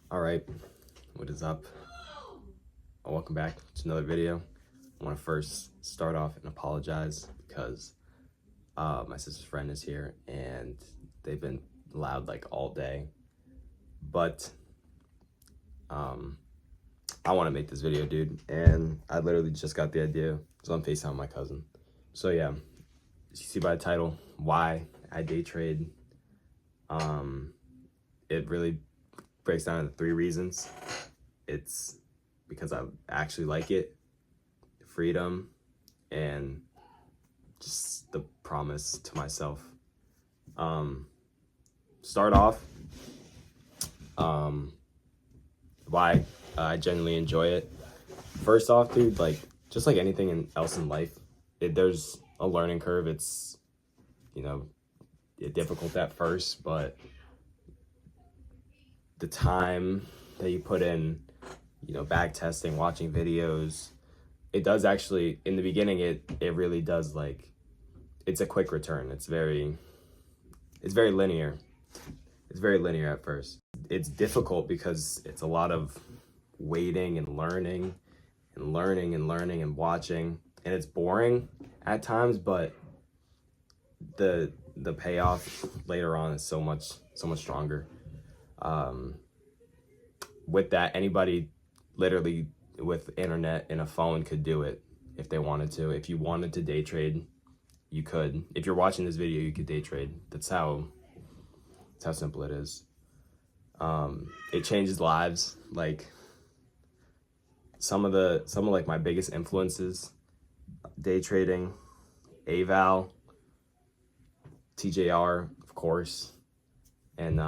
All right, what is up? Welcome back to another video. I want to first start off and apologize because my sister's friend is here and they've been loud like all day. But I want to make this video, dude, and I literally just got the idea. So I'm FaceTiming my cousin. So yeah, as you see by the title, why I day trade. It really breaks down into 3 reasons. It's because I actually like it, freedom, and just the promise to myself. Start off, why I genuinely enjoy it. First off, dude, like just like anything else in life, there's a learning curve. It's difficult at first, but the time that you put in, back testing, watching videos, it does actually, in the beginning, it really does, like, it's a quick return. It's very linear. It's very linear at first. It's difficult because it's a lot of waiting and learning and learning and learning and watching, and it's boring at times, but the payoff later on is so much stronger. With that, anybody literally with internet and a phone could do it if they wanted to. If you wanted to day trade, you could. If you're watching this video, you could day trade. That's how simple it is. It changes lives. Like some of like my biggest influences, day trading, Aval, TJR, of course, and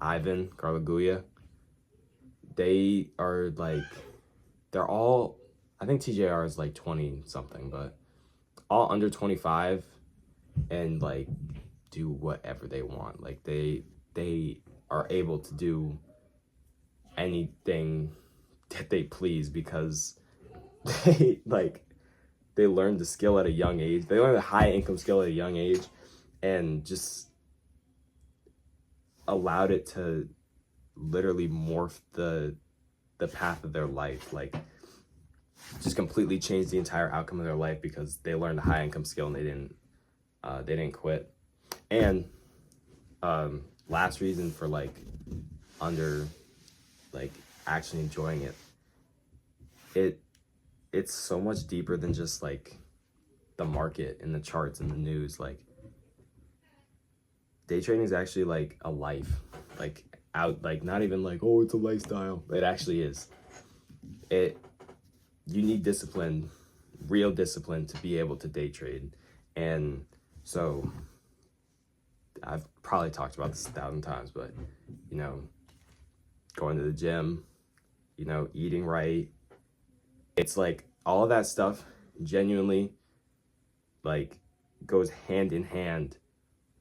Ivan Garlaguia. They are like, they're all, I think TJR is like 20 something, but all under 25 and like do whatever they want. Like they are able to do anything that they please because they learned the skill at a young age. They learned the high income skill at a young age and just allowed it to literally morph the path of their life, like just completely changed the entire outcome of their life because they learned a high income skill and they didn't quit. And last reason for like actually enjoying it's so much deeper than just like the market and the charts and the news. Like day trading is actually like a life, like not even like, oh, it's a lifestyle. It actually is. You need discipline, real discipline, to be able to day trade. And so I've probably talked about this 1,000 times, but going to the gym, eating right, it's like all of that stuff genuinely like goes hand in hand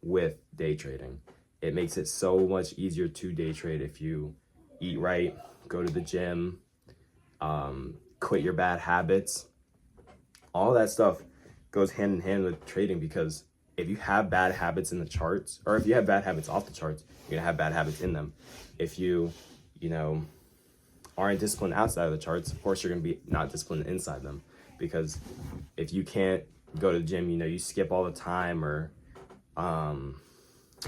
with day trading. It makes it so much easier to day trade if you eat right, go to the gym, quit your bad habits. All that stuff goes hand in hand with trading, because if you have bad habits in the charts, or if you have bad habits off the charts, you're gonna have bad habits in them. If you aren't disciplined outside of the charts, of course you're gonna be not disciplined inside them. Because if you can't go to the gym, you skip all the time, or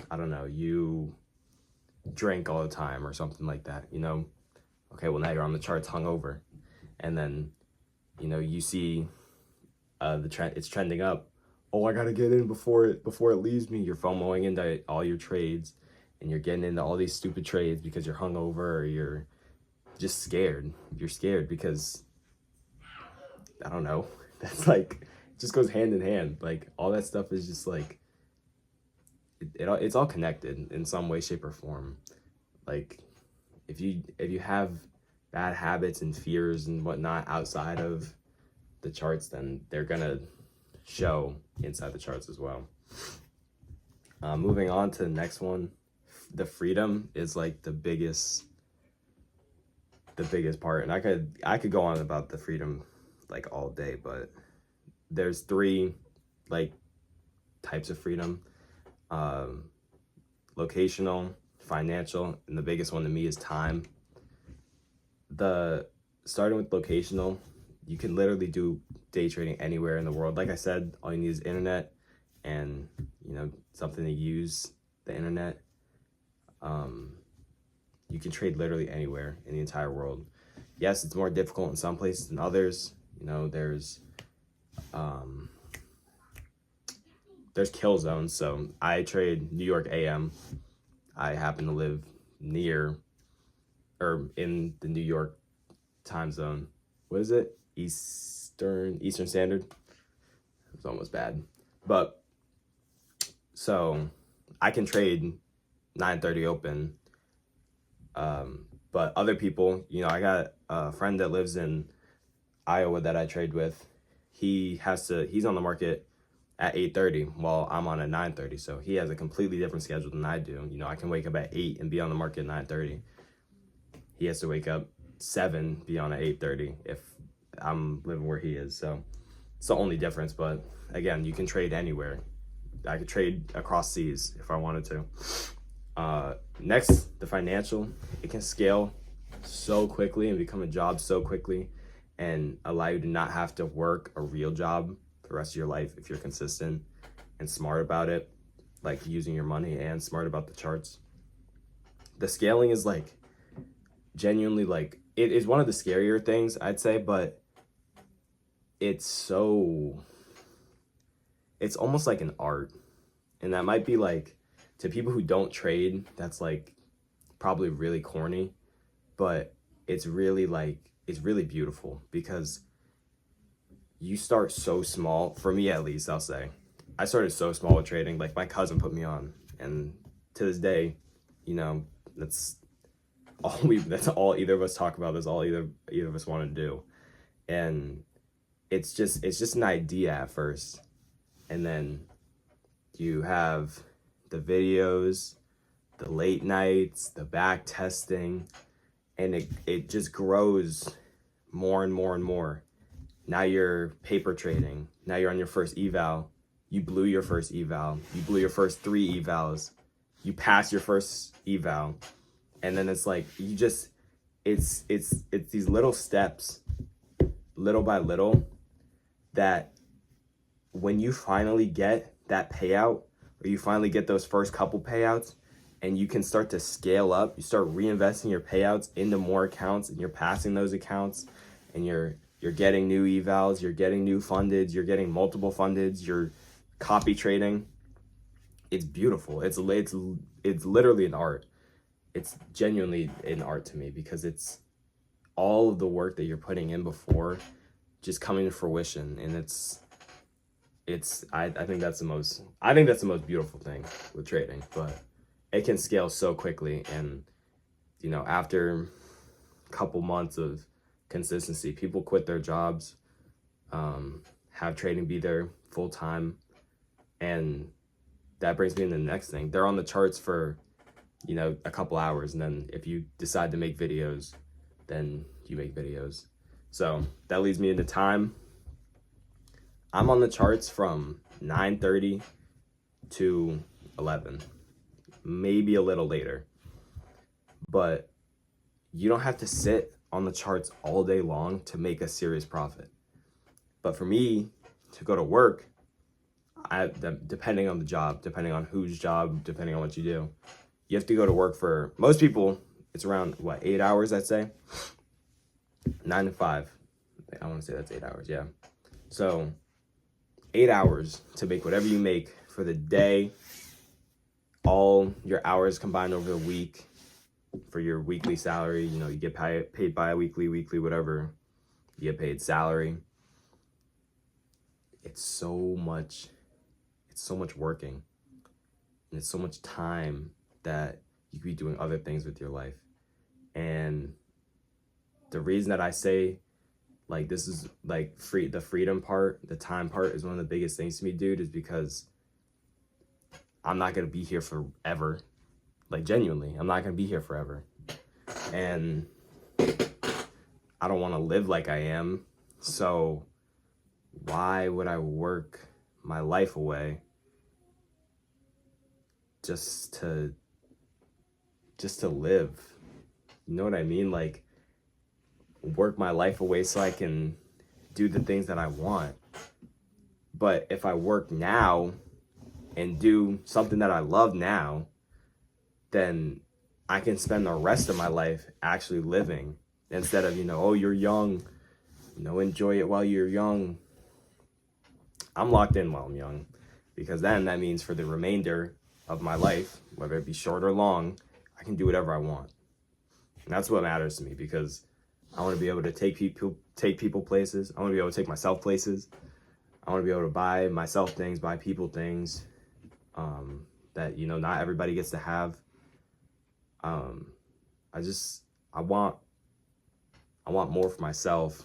I don't know, you drink all the time or something like that, okay, well now you're on the charts hungover, and then you see the trend, it's trending up. Oh, I gotta get in before it leaves me. You're FOMOing into all your trades, and you're getting into all these stupid trades because you're hungover, or you're just scared. You're scared because, I don't know, that's like, it just goes hand in hand. Like all that stuff is just like, it's all connected in some way, shape, or form. Like if you have bad habits and fears and whatnot outside of the charts, then they're gonna show inside the charts as well. Moving on to the next one, the freedom is like the biggest part, and I could go on about the freedom like all day, but there's 3 like types of freedom: locational, financial, and the biggest one to me is time. The starting with locational, you can literally do day trading anywhere in the world. Like I said, all you need is internet and, you know, something to use the internet. You can trade literally anywhere in the entire world. Yes, it's more difficult in some places than others. You know, there's kill zones. So I trade New York AM. I happen to live near or in the New York time zone. What is it? Eastern Standard. It's almost bad. But so I can trade 9:30 open. But other people, you know, I got a friend that lives in Iowa that I trade with. He's on the market at 8:30 while I'm on at 9:30. So he has a completely different schedule than I do. You know, I can wake up at 8 and be on the market at 9:30. He has to wake up 7, be on at 8:30 if I'm living where he is. So it's the only difference. But again, you can trade anywhere. I could trade across seas if I wanted to. Next, the financial. It can scale so quickly and become a job so quickly and allow you to not have to work a real job for the rest of your life if you're consistent and smart about it, like using your money and smart about the charts. The scaling is like genuinely like it is one of the scarier things I'd say, but it's almost like an art. And that might be like, to people who don't trade, that's like probably really corny, but it's really beautiful because you start so small. For me, at least, I'll say, I started so small with trading. Like my cousin put me on, and to this day, you know, that's all either of us talk about. That's all either of us want to do, and it's just an idea at first, and then you have the videos, the late nights, the back testing, and it just grows more and more and more. Now you're paper trading. Now you're on your first eval. You blew your first eval. You blew your first 3 evals. You pass your first eval. And then it's like, it's these little steps, little by little, that when you finally get that payout, or you finally get those first couple payouts, and you can start to scale up, you start reinvesting your payouts into more accounts, and you're passing those accounts, and you're getting new evals, you're getting new fundeds, you're getting multiple fundeds, you're copy trading. It's beautiful. It's literally an art. It's genuinely an art to me because it's all of the work that you're putting in before just coming to fruition, and I think that's the most beautiful thing with trading. But it can scale so quickly, and you know, after a couple months of consistency, people quit their jobs, have trading be their full time, and that brings me to the next thing. They're on the charts for, you know, a couple hours, and then if you decide to make videos, then you make videos. So that leads me into time. I'm on the charts from 9:30 to 11, maybe a little later. But you don't have to sit on the charts all day long to make a serious profit. But for me to go to work, depending on the job, depending on whose job, depending on what you do, you have to go to work for, most people, it's around, 8 hours, I'd say? 9 to 5. I want to say that's 8 hours, yeah. So 8 hours to make whatever you make for the day, all your hours combined over the week for your weekly salary. You know, you get paid bi-weekly, weekly, whatever. You get paid salary. It's so much working. And it's so much time that you could be doing other things with your life. And the reason that I say, like, this is like the freedom part, the time part is one of the biggest things to me, dude, is because I'm not going to be here forever. Like, genuinely, I'm not going to be here forever. And I don't want to live like I am. So why would I work my life away just to just to live. You know what I mean? Like, work my life away so I can do the things that I want. But if I work now and do something that I love now, then I can spend the rest of my life actually living instead of, oh, you're young, enjoy it while you're young. I'm locked in while I'm young, because then that means for the remainder of my life, whether it be short or long, I can do whatever I want. And that's what matters to me, because I want to be able to take people places. I want to be able to take myself places. I want to be able to buy myself things, buy people things that, not everybody gets to have. I want more for myself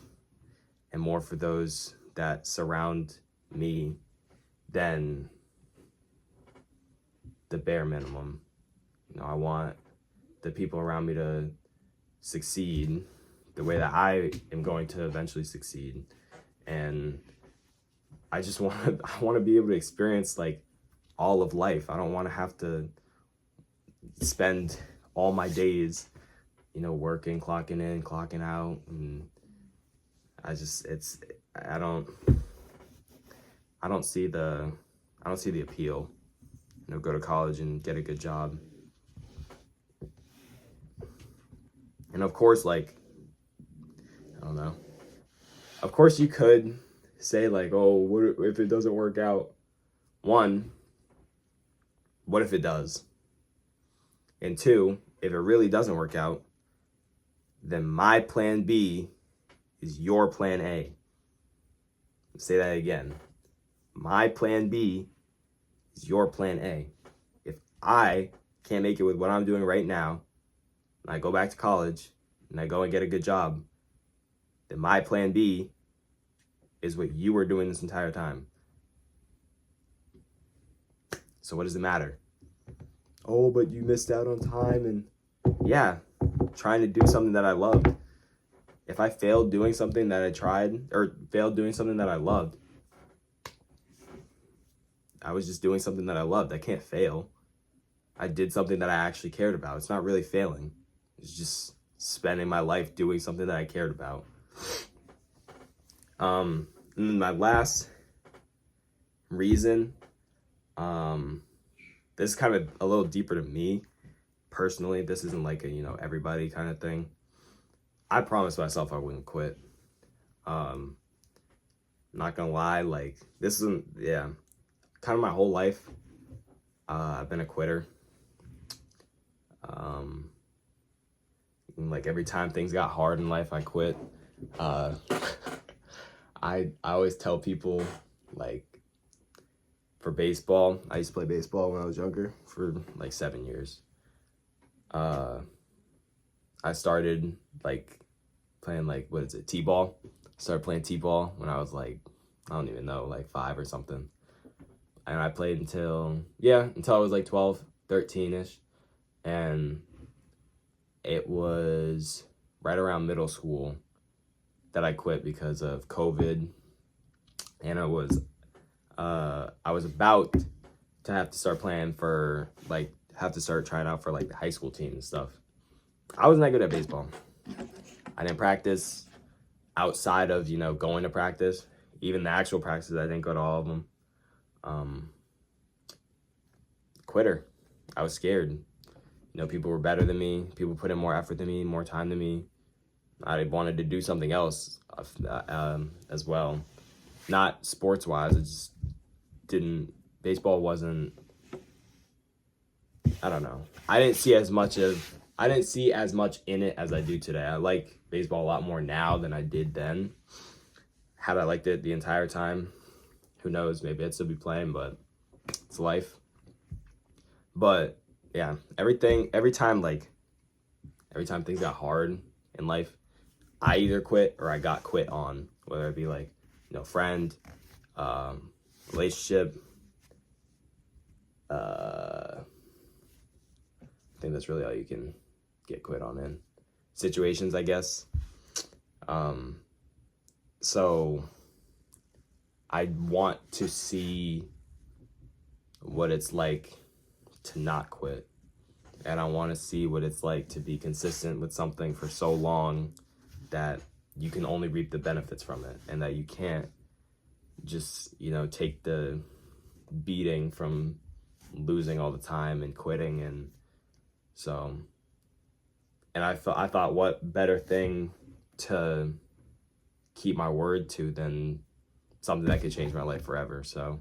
and more for those that surround me than the bare minimum. I want the people around me to succeed the way that I am going to eventually succeed. And I want to be able to experience like all of life. I don't want to have to spend all my days, working, clocking in, clocking out. And I don't see the appeal. Go to college and get a good job. And of course, like, I don't know. Of course you could say like, oh, what if it doesn't work out? One, what if it does? And two, if it really doesn't work out, then my plan B is your plan A. Say that again. My plan B is your plan A. If I can't make it with what I'm doing right now, and I go back to college, and I go and get a good job, then my plan B is what you were doing this entire time. So what does it matter? Oh, but you missed out on time. And yeah, trying to do something that I loved. If I failed doing something that I tried, or failed doing something that I loved, I was just doing something that I loved. I can't fail. I did something that I actually cared about. It's not really failing. It's just spending my life doing something that I cared about. And then my last reason, this is kind of a little deeper to me personally. This isn't like a, everybody kind of thing. I promised myself I wouldn't quit. Not gonna lie, like, this isn't, kind of my whole life. I've been a quitter. Like, every time things got hard in life, I quit. I always tell people, like, for baseball, I used to play baseball when I was younger for like 7 years. I started like playing like, T-ball. Started playing T-ball when I was like, I don't even know, like 5 or something. And I played until I was like 12, 13-ish. And it was right around middle school that I quit because of COVID. And I was about to have to start playing for, like, have to start trying out for like the high school team and stuff. I wasn't that good at baseball. I didn't practice outside of, going to practice. Even the actual practices, I didn't go to all of them. Quitter. I was scared. People were better than me. People put in more effort than me, more time than me. I wanted to do something else as well. Not sports-wise. It just baseball wasn't, I don't know. I didn't see as much in it as I do today. I like baseball a lot more now than I did then. Had I liked it the entire time, who knows? Maybe I'd still be playing, but it's life. But yeah, every time things got hard in life, I either quit or I got quit on, whether it be like, friend, relationship. I think that's really all you can get quit on in situations, I guess. So I want to see what it's like to not quit. and I want to see what it's like to be consistent with something for so long that you can only reap the benefits from it, and that you can't just, you know, take the beating from losing all the time and quitting. And so, and I thought what better thing to keep my word to than something that could change my life forever. So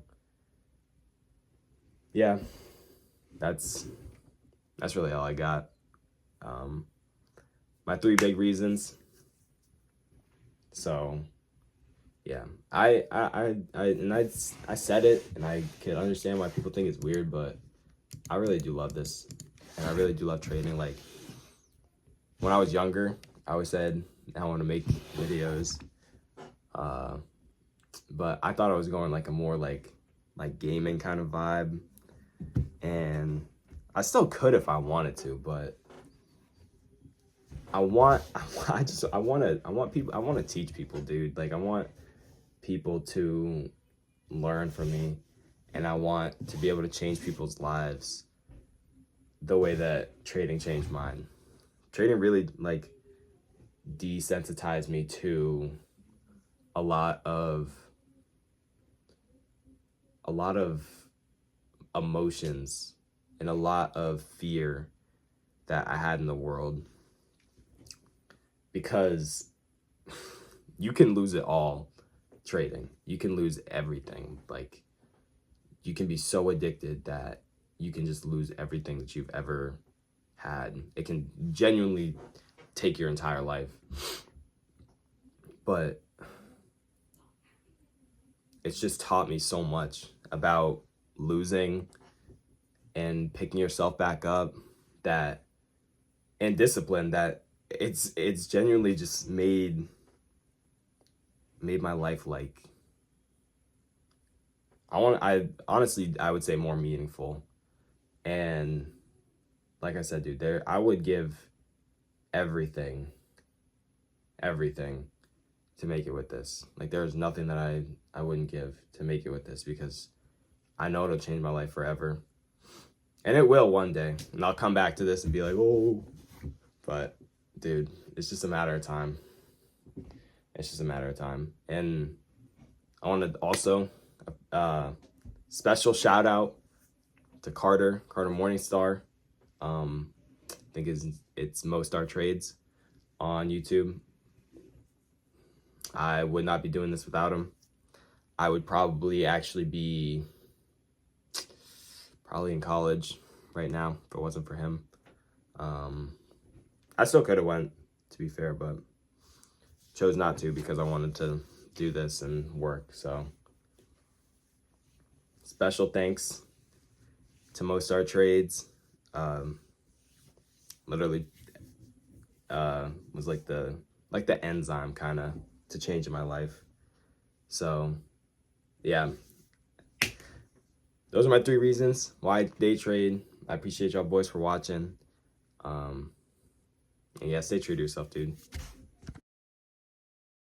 yeah, that's really all I got. My 3 big reasons. So yeah, I said it, and I can understand why people think it's weird, but I really do love this, and I really do love trading. Like, when I was younger, I always said I want to make videos, but I thought I was going like a more like gaming kind of vibe, and I still could if I wanted to, but I want to teach people, dude. Like, I want people to learn from me, and I want to be able to change people's lives the way that trading changed mine. Trading really like desensitized me to a lot of emotions and a lot of fear that I had in the world, because you can lose it all trading. You can lose everything. Like, you can be so addicted that you can just lose everything that you've ever had. It can genuinely take your entire life. But it's just taught me so much about losing and picking yourself back up, that, and discipline, that it's genuinely just made my life, like, I honestly would say more meaningful. And like I said, dude, I would give everything to make it with this. Like, there's nothing that I wouldn't give to make it with this, because I know it'll change my life forever. And it will one day. And I'll come back to this and be like, oh, but dude, it's just a matter of time. It's just a matter of time. And I want to also, special shout out to Carter Morningstar. I think it's Mostar Trades on YouTube. I would not be doing this without him. I would probably actually be in college right now if it wasn't for him. I still could have went, to be fair, but chose not to because I wanted to do this and work. So special thanks to Mostar Trades. Literally was like the enzyme kind of to changing my life. So yeah, those are my 3 reasons why I day trade. I appreciate y'all boys for watching. And yeah, stay true to yourself, dude.